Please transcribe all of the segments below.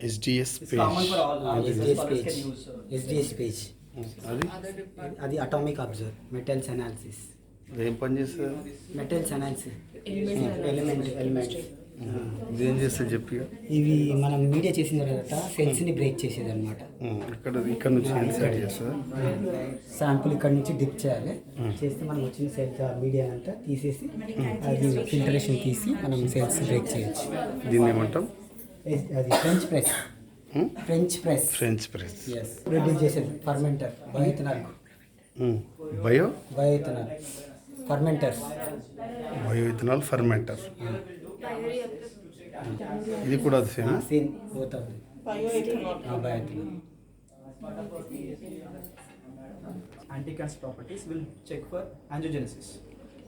SDS It's page. common for all SDS scholars can page. use. SDS page. అది atomic observe metals analysis. ఏం పని చేస్తుంది? Metals analysis element ఇదేం చేస్తుంది చెప్పి. ఇవి మనం మీడియా చేసిన తర్వాత సెల్స్ని బ్రేక్ చేసేది అనమాట. ఇక్కడ నుంచి ఇన్సర్ట్ చేస్తుంది. శాంపుల్ ఇక్కడ నుంచి డిప్ చేయాలి. చేస్తే మనం వచ్చిన సెల్స్ మీడియా అంతా తీసేసి అది ఫిల్టరేషన్ తీసి మనం సెల్స్ బ్రేక్ చేయొచ్చు. దీన్ని ఏమంటాం? అది French press. French press yes. Produce చేసేది ఫర్మెంటర్ బయోఇథనాల్. Bioethanol fermenter. ఇది కూడా అది same both of bioethanol. Anti-cancer properties will check for angiogenesis.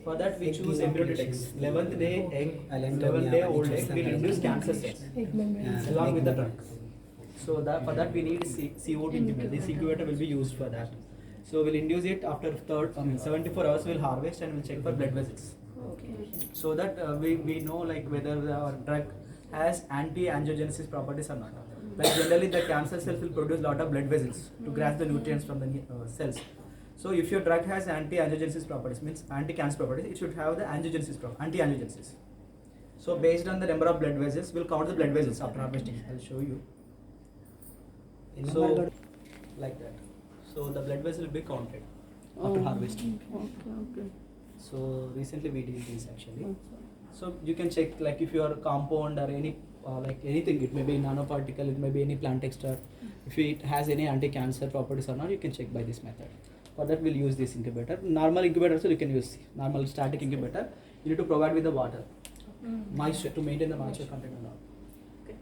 For that we choose embryonic eggs. 11th day egg, 11th day old egg will induce cancer cells along with the drug. So for that we need Cfrd incubator. This incubator will be used for that. So we'll induce it after 74 hours. We'll harvest and we'll check for blood vessels. Okay. So that we know like whether our drug has anti-angiogenesis properties or not. Like generally the cancer cells will produce lot of blood vessels to grasp the nutrients from the cells. So if your drug has anti-angiogenesis properties, means anti-cancer properties, it should have the anti-angiogenesis. So based on the number of blood vessels, we'll count the blood vessels after harvesting. I'll show you. So like that. So the blood vessel will be counted after harvesting. Okay. So recently we did this actually. So you can check like if your compound or any like anything, it may be nanoparticle, it may be any plant extract. If it has any anti-cancer properties or not, you can check by this method. For that we'll use this incubator. Normal incubator also you can use. Normal static incubator. You need to provide with the water, moisture to maintain the moisture content and all. Okay.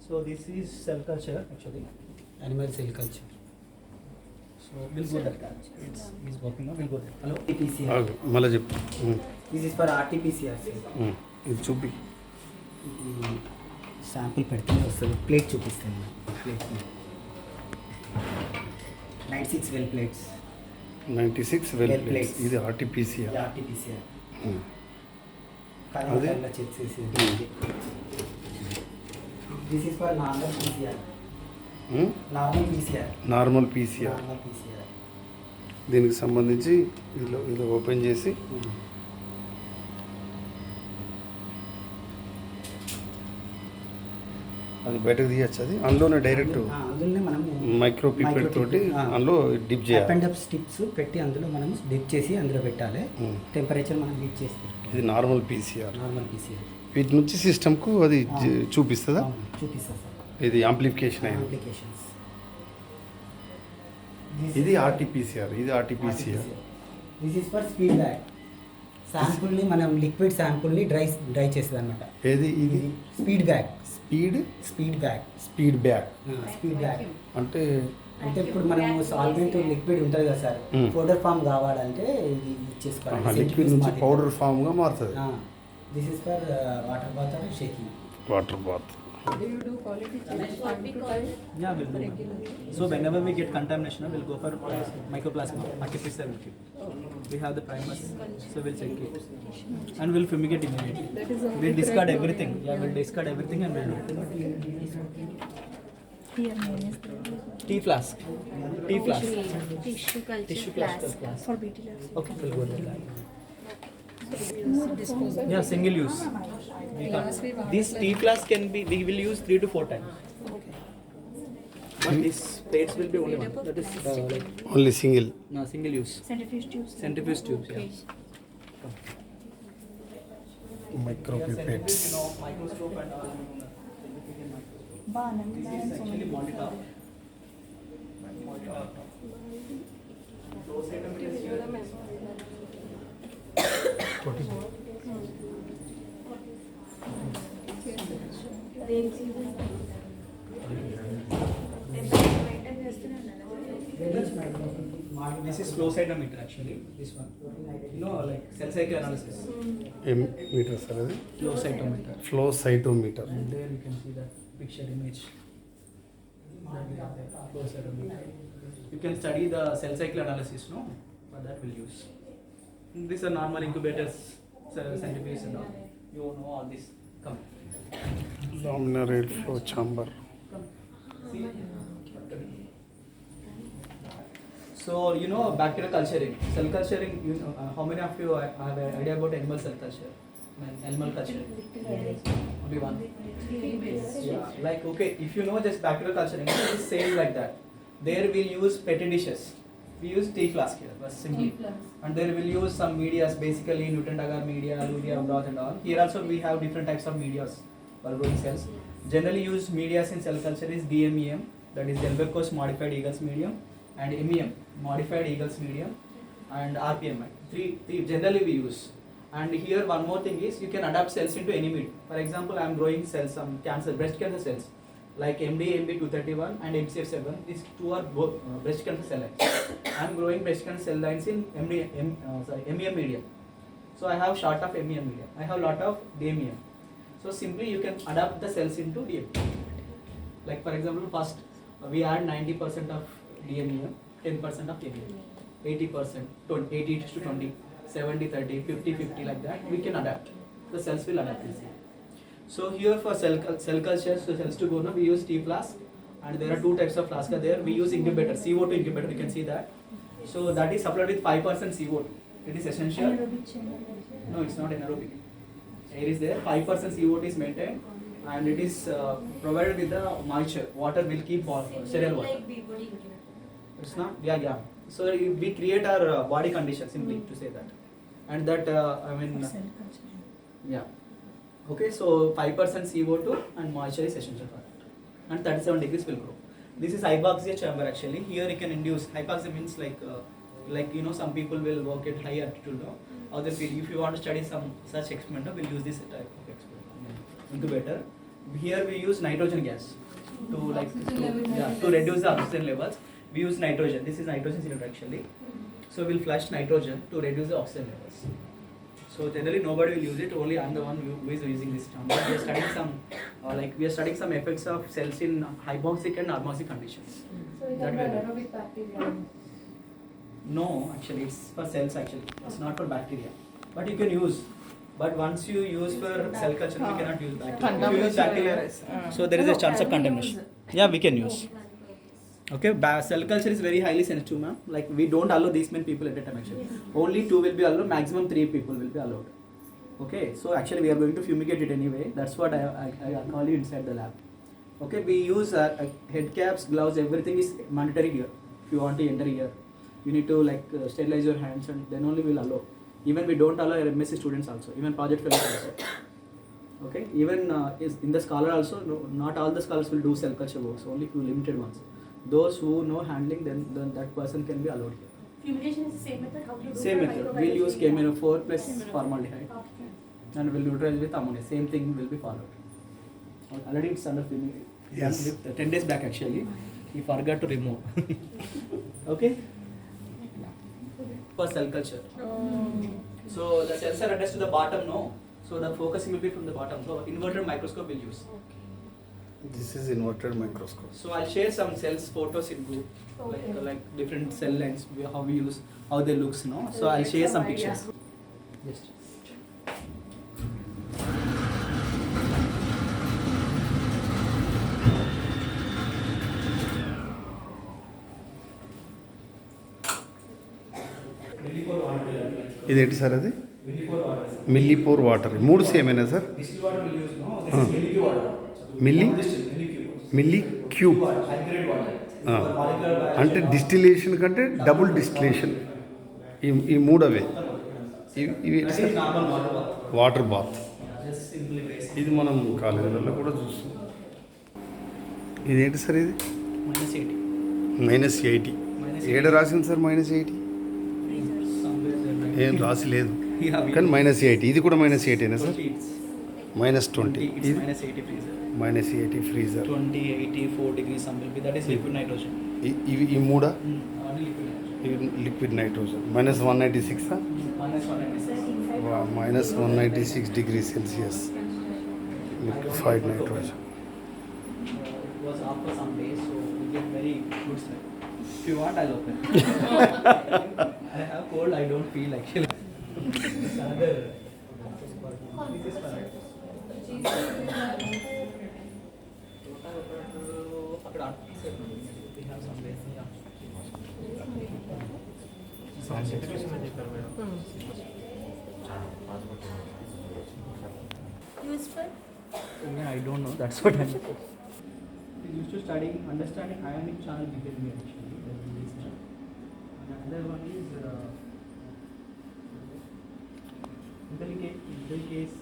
So this is cell culture actually. Animal cell culture. So we'll go that guy. He's working on. We'll go there. Hello. RT-PCR. మళ్ళీ చెప్పు. This is for RT-PCR. ఇది చూపి. Sample పెడితే వస్తుంది. Plate చూపిస్తాను. Plate 96 well plates. 96 well plates. ఇది RT-PCR. RT-PCR. అదే check చేసేది. This is for normal PCR. Normal PCR. దీనికి సంబంధించి ఇది ఓపెన్ చేసి అది బయటకు తీయచ్చు. అది అందులోనే డైరెక్ట్ మైక్రో పిపెట్ తోటి అందులో డిప్ చేయాలి. అపెండప్ స్టిప్స్ పెట్టి అందులో మనం డిప్ చేసి అందులో పెట్టాలి. టెంపరేచర్ మనం డిప్ చేస్తాం. ఇది నార్మల్ PCR. వీటి నుంచి సిస్టమ్కు అది చూపిస్తుందా? చూపిస్తా సార్. ఇది యాంప్లిఫికేషన్ అయింది. ఇది RT-PCR. ఇది RT-PCR. This is for speed bag. శాంపుల్ని మనం లిక్విడ్ శాంపుల్ని డ్రై చేస్తుంది అనమాట. ఏది ఇది? Speed bag. స్పీడ్ బ్యాగ్ అంటే ఇప్పుడు మనం సాల్వెంట్ లిక్విడ్ ఉంటుంది కదా సార్, పౌడర్ ఫామ్ కావాలంటే ఇది ఇచ్చేసుకోవాలి. లిక్విడ్ నుంచి పౌడర్ ఫామ్గా మారుతుంది. This is for water bath or shaking. Water bath. Do you do quality check time to time? Yeah, we'll do. So whenever we get contamination, we'll go for mycoplasma, artificial liquid. We have the primers, so we'll check it. And we'll fumigate immediately. We'll discard everything. Yeah, we'll discard everything and we'll do it. Here name is Tea flask. tissue culture flask for BT labs. Okay, we'll go there. Disposal. Yeah, single use. This tea flask can be, we will use 3 to 4 times. But these plates will be only one. That is like only single. No, single use. Centrifuge tubes. Yeah. Micro pipettes. You know, microscope and all. Actually monitor. This is flow cytometer actually. This one, you know, like cell cycle analysis. Meter sir, అది Flow cytometer. And there you can see the picture image. Flow cytometer. You can study the cell cycle analysis, no? For that we'll use. These are normal incubators, centrifuges and all. You know all this. Come. laminar flow chamber. Come. So you know bacterial culturing, cell culturing. You know, how many of you have an idea about animal cell culture? Animal culture. Only one. Yeah. Like okay, if you know just bacterial culturing, it is same like that. There we'll use petri dishes. We use tea flask here, but simply. And there we'll use some medias, basically Newton agar media, alluvium, broth and all. Here also we have different types of medias for growing cells. Generally used medias in cell culture is DMEM, that is Delbecque's modified Eagles medium, and MEM, modified Eagles medium, and RPMI. Three generally we use. And here one more thing is you can adapt cells into any medium. For example, I am growing cells, some cancer, breast cancer cells, like MB231 and MCF7. These two are both breast cancer cell lines. I am growing breast cancer cell lines in MEM medium. So I have short of MEM medium. I have lot of DMEM. So simply you can adapt the cells into DMEM. Like for example, first we add 90% of DMEM, 10% of MEM, 80%, 80 to 20, 70, 30, 50, 50 like that. We can adapt. The cells will adapt easily. So here for cell culture, so cells to go now, we use tea flask, and there are two types of flask there. We use incubator, CO2 incubator, you can see that. So that is supplied with 5% CO2. It is essential. No, it's not anaerobic. Air is there, 5% CO2 is maintained, and it is provided with the moisture. Water will keep sterile water. It's not, yeah. So we create our body condition simply to say that, and that yeah. Okay, so 5% CO2 and moisture is essential for that, and 37 degrees will grow. This is hypoxia chamber actually. Here you can induce, hypoxia means like you know, some people will work at high altitude. No? Other people, if you want to study some such experiment, we'll use this type of experiment. Incubator. Here we use nitrogen gas to reduce the oxygen levels. We use nitrogen. This is nitrogen cylinder actually. So we'll flush nitrogen to reduce the oxygen levels. So generally nobody will use it. Only I'm the one who is using this term. We are studying some effects of cells in hypoxic and normoxic conditions. So it has anaerobic bacteria. No, actually it's for cells actually. It's not for bacteria. But you can use. But once you use for cell culture, we cannot use bacteria. If you use bacteria, so there is a chance of contamination. Yeah, we can use. Okay, cell culture is very highly sensitive, ma'am. Like we don't allow these many people at a time actually. Only 2 will be allowed, maximum 3 people will be allowed. Okay, so actually we are going to fumigate it anyway. That's what I call you inside the lab. Okay, we use head caps, gloves, everything is mandatory here. If you want to enter here, you need to sterilize your hands, and then only we'll allow. Even we don't allow MSc students also, even project fellows also. Okay, even is in the scholar also, not all the scholars will do cell culture works, only few limited ones. Those who know handling, then that person can be allowed here. Fumigation is the same method. How do you do Same for method. We'll use microbiology? KMNO4 plus formaldehyde, Okay. and we'll neutralize with ammonia. Same thing will be followed. Already it's under fumigation. Yes. 10 days back actually, he forgot to remove. Okay. For cell culture. So the cells are attached to the bottom, no. So the focusing will be from the bottom. So inverted microscope will use. This is inverted microscope. So I'll share some cells photos in group, Okay. like different cell lines, how we use, how they looks, no. So I'll share some pictures. Yes. ఇదేంటి sir అది Millipore water 3 సేమేనా sir Distilled water will use, no. This is milky water. Milli milli cube Hydrated water. అంటే distillation కంటే double distillation ఈ మూడవే ఇవి ఏంటి sir Normal water. Water bath Just simply basic. ఇది మనం కాలేజీలలో కూడా చూస్తాం. ఇదేంటి సార్ ఇది -80. -80 ఏడ రాసింది సార్ -80 ఏం రాసి లేదు కానీ -80 ఇది కూడా -80 సార్ -20 It's ఇది -80 freezer. -80 freezer 20, 80, 4 degrees some will be. That is liquid nitrogen. ఇవి ఈ మూడా Only liquid nitrogen. ఇవి liquid nitrogen -196 -196 degree Celsius liquefied nitrogen It was after some days, so we get very good smell. If you want, I'll open. I have cold. I don't feel actually. It's another. This is for అక్కడ we have some place, yeah. Useful. Yeah, I don't know. That's what I'm. We used to study understanding ionic channel behavior. Actually, that we used to. And another one is intelligence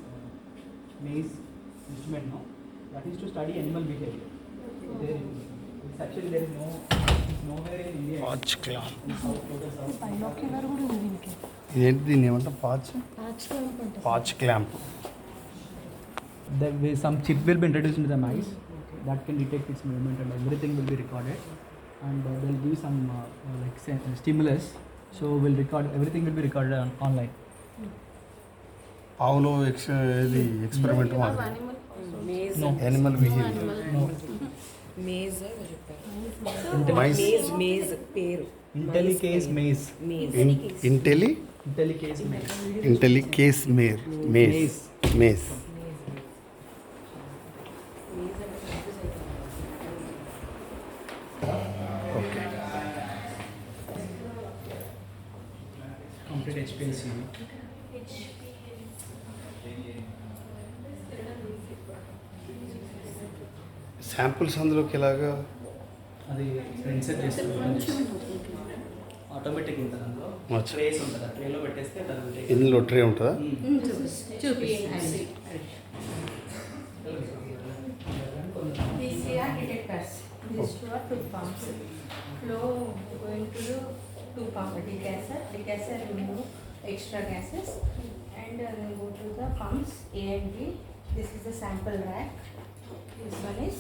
maze instrument. No, that is to study animal behavior. There is, it's actually there is no, it's nowhere in India. Patch clamp. In South Korea, South. బైనోక్యులర్ కూడా ఉంది దీనికి. ఏంటి దీన్ని ఏమంటారు? Patch అనుకుంటా. Patch clamp. There will some chip will be introduced into the mice that can detect its movement and everything will be recorded, and there will be some like stimulus, so we'll record everything will be recorded online. ఆవులో ఇది experiment మాది. No. Animal behaviour. Maze చెప్పారు mice maze పేరు Intellicase maze. Intellicase maze. Intellicase మేర్ maze maze. Okay. Complete HPLC. Samples అందులోకి ఎలాగా? అది INCET చేస్తుంది ఆటోమేటిక్ ఉంటుంది అందులో అచ్చా. ట్రేస్ ఉంటుంది ఆ ట్రేలో పెట్టేస్తే అది ఇందులో ట్రే ఉంటుందా? These are detectors. These two are two pumps. Flow going to the two pump degasser remove extra gases and then go to the pumps A and B. This is the sample rack. This one is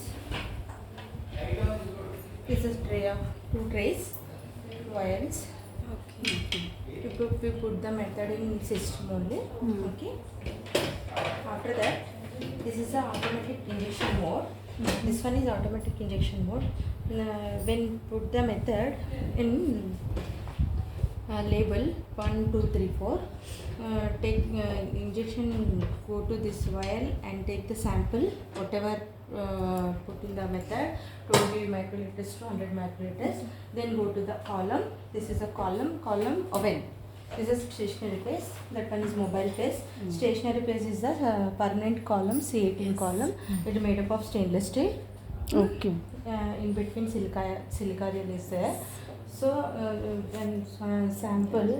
tray of two trays, vials. Okay. We put the method in system only. Okay. After that, this is the automatic injection mode. This one is automatic injection mode. When put the method in label 1, 2, 3, 4, take injection, go to this vial and take the sample, whatever put in the method, 20 microliters to 100 microliters. Then go to the column. This is a column oven. This is stationary phase. That one is mobile phase. Stationary phase is the permanent column, C18 column. It is made up of stainless steel. Okay. In between silica reel is there. So when sample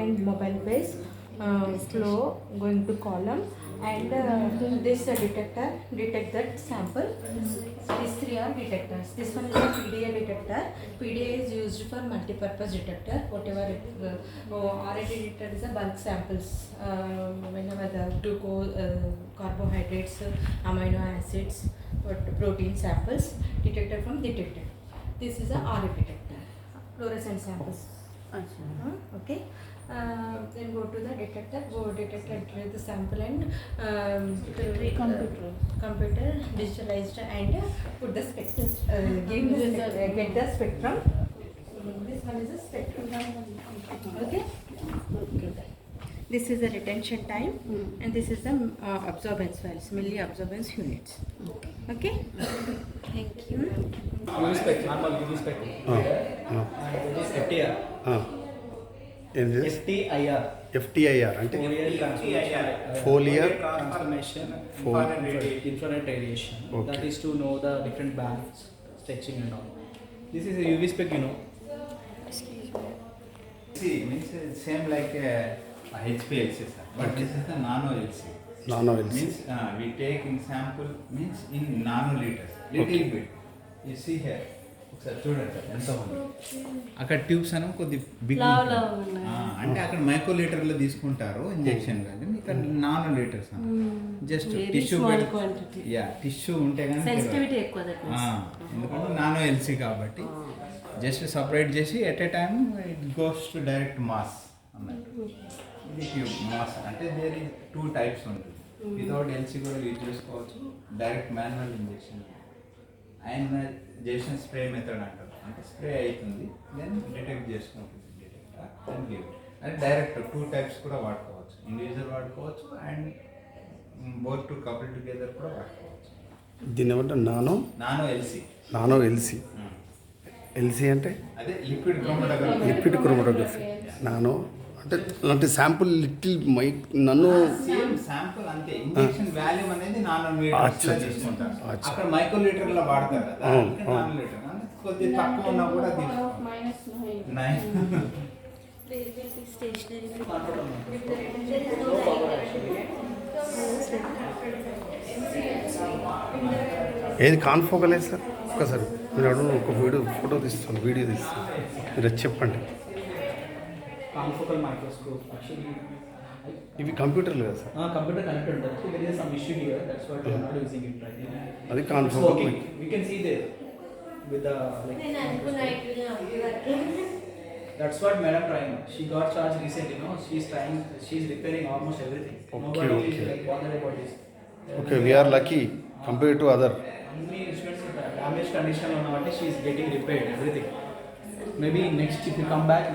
and mobile phase flow going to column and this detector detect that sample. These three are detectors. This one is a PDA detector. PDA is used for multi-purpose detector. Whatever RAD detector is a bulk samples. Whenever the glucose, carbohydrates, amino acids, protein samples detected from detector. This is a RF detector. Fluorescent samples. Okay. Then go to the detector. Detect the sample and computer digitalized and put the spectrum. Get the spectrum. This one is a spectrum. Okay. This is the retention time and this is the absorbance values, milli absorbance units. Okay. Thank you. UV spec, normal UV spec. And this is FTIR. ఏంటి? FTIR. ఎఫ్టిఐఆర్ అంటే Foliar transformation, infrared radiation. Okay. That is to know the different bands, stretching and all. This is a UV spec, you know. See, means same like HPLC, sir. But this is the nano LC. Nano LC. Means we take in sample means in nanoliters, little Okay. bit. You see here. ఒకసారి చూడండి ఎంత ఉంది అక్కడ tubes అని కొద్ది big అంటే అక్కడ మైక్రోలీటర్లో తీసుకుంటారు ఇంజెక్షన్ కానీ ఇక్కడ nano litres just tissue tissue ఉంటే కానీ ఎందుకంటే నానో ఎల్సీ కాబట్టి జస్ట్ సపరేట్ చేసి at a time it goes to direct mass అన్నట్టు ఇది ట్యూబ్ మాస్ అంటే దేర్ ఈజ్ 2 టైప్స్ ఉంటుంది వితౌట్ ఎల్సీ కూడా యూజ్ చేసుకోవచ్చు direct manual injection ionisation spray method అంటారు అంటే స్ప్రే అవుతుంది దెన్ డిటెక్ట్ చేసుకుంటుంది డిటెక్టర్ దెన్ గివ్ అంటే డైరెక్ట్ 2 టైప్స్ కూడా వాడుకోవచ్చు ఇండివిజువల్ వాడుకోవచ్చు and both to couple together కూడా వాడుకోవచ్చు దీని ఏమంటే nano nano LC nano LC. LC అంటే అదే liquid chromatography. Liquid chromatography. Nano అంటే అలాంటి శాంపుల్ లిటిల్ నన్ను సేమ్ శాంపుల్ అంతే. ఇంజెక్షన్ వాల్యూమ్ అనేది నానోమీటర్స్ అచ్చా, లో అచ్చా, తీసుకుంటారు. అచ్చా. అక్కడ మైక్రోలీటర్ లో వాడతారు కదా, అవును, ఇక్కడ అవును. నానోలీటర్. అంటే కొద్దిగా తక్కువ ఉన్నా కూడా తీసుకుంటారు. Nine. There will be stationary. ఏది కాన్ఫోకలే సార్? ఒక్కసారి మీరు అడుగు, ఒక ఫోటో తీస్తాను, వీడియో తీస్తాను, మీరు అది చెప్పండి. Confocal microscope. Actually, ఇవి కంప్యూటర్లు కదా sir? computer connected. There is some issue here. That's why we are not using it right now. అది It's confocal. working. We can see there with the like. That's what Madam trying. She got charged recently. No, she's trying. She's repairing almost everything. Okay, Nobody is okay. like bothered about this. Okay, we are lucky compare to other. Only instruments in the damaged condition on what she is getting repaired everything. Maybe next if you come back, no,